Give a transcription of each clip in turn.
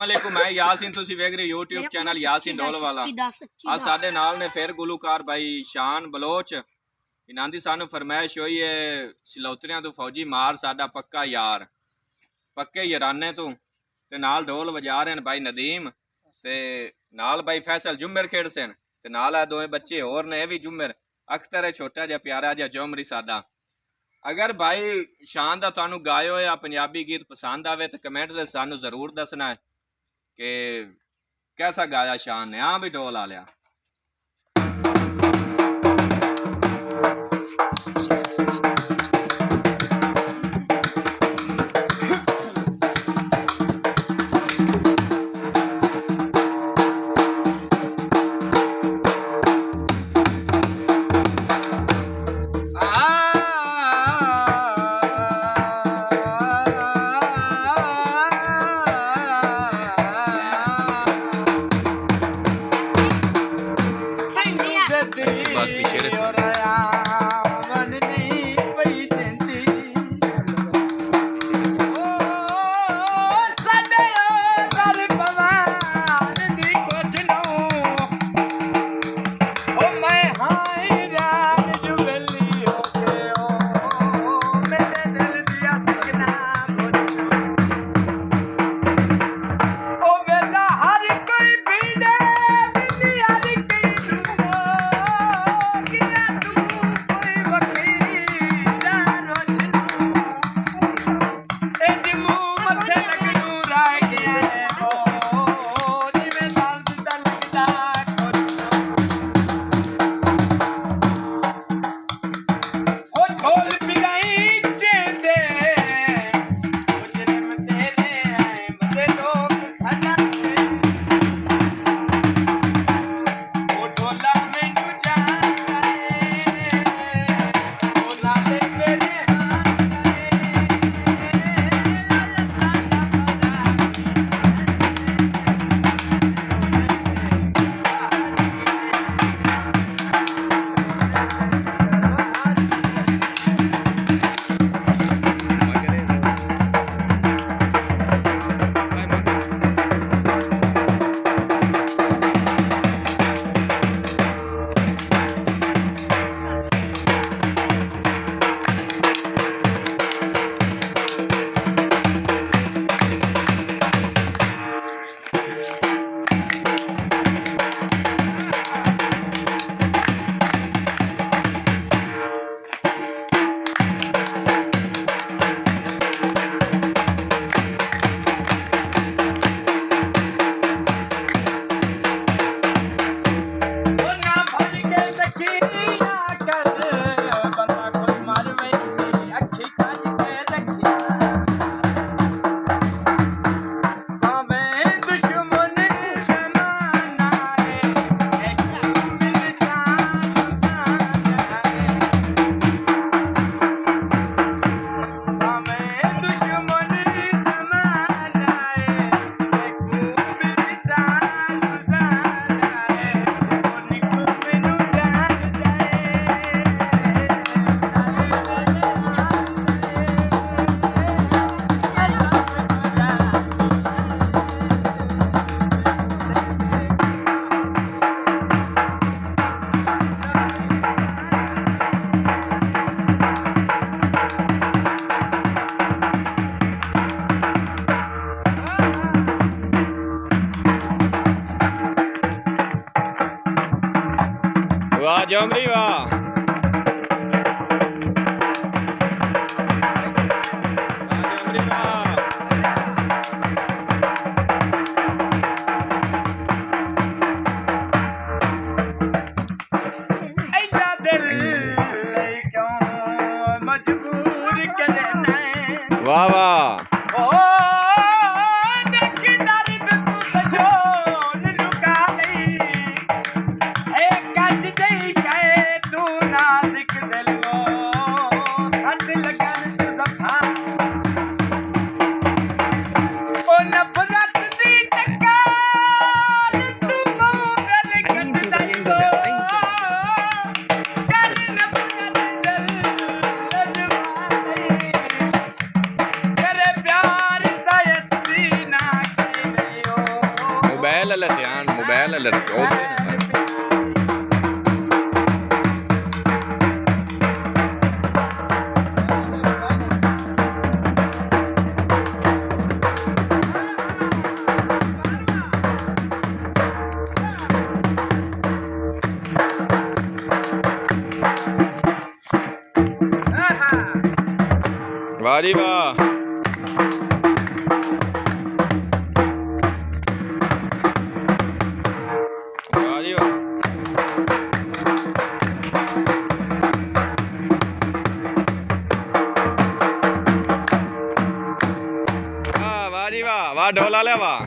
वालेकुम मैं यासीन तुसी वेख रहे यूट्यूब चैनल यासीन ढोल वाला आज साडे नाल ने फिर गुलूकार भाई शान बलोच इन्हां दी सानू फरमाइश होई है सिलौतरियां तो फौजी मार साडा पक्का यार पक्के याराने तो ते नाल ढोल वजा रहे हैं भाई नदीम ते नाल भाई फैसल जुम्मर खेड़ सेन ते नाल दो बच्चे होर ने भी जुम्मर अख्तर है छोटा जिहा प्यारा जिहा जोमरी साडा। अगर भाई शान दा तुहानू गाए होया पंजाबी गीत पसंद आवे तो कमेंट दे सानू जरूर दसना है कि कैसा गाया शान ने। हाँ भी ढोल आ लिया वाह जोमरी वाह वाह वाह मोबाइल ले ध्यान मोबाइल ले रखो वाह जी वाह वाह ढोला ले वाह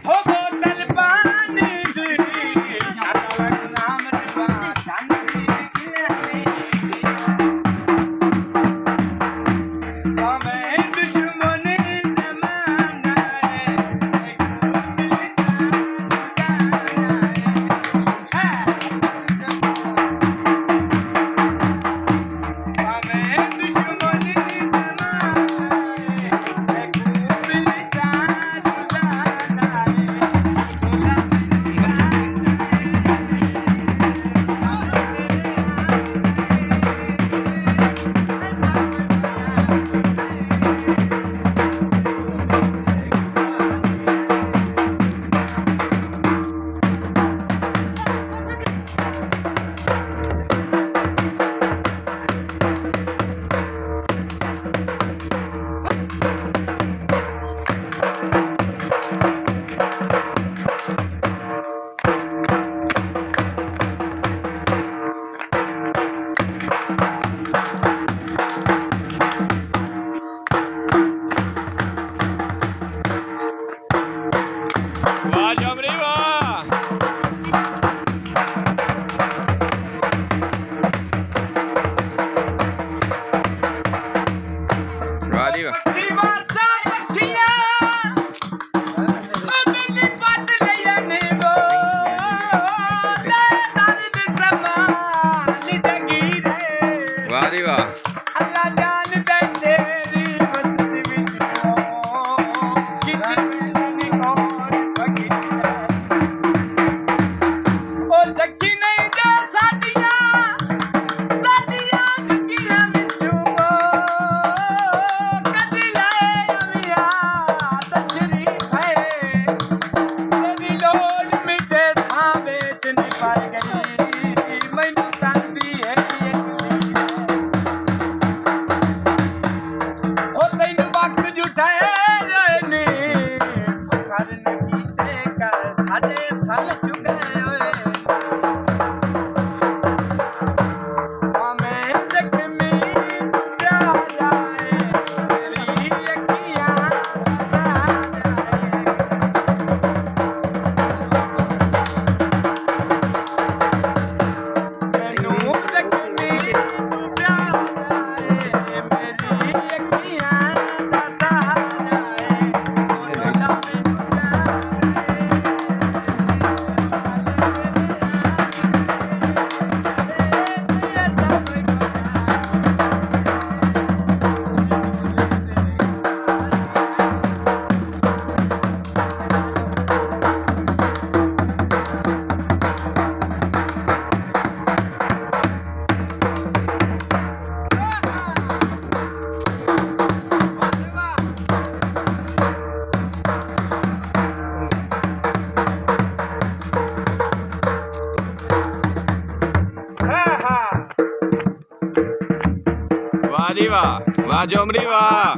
वाह जी वाह वाह जोमरी वाह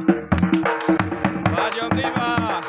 वाह जोमरी वाह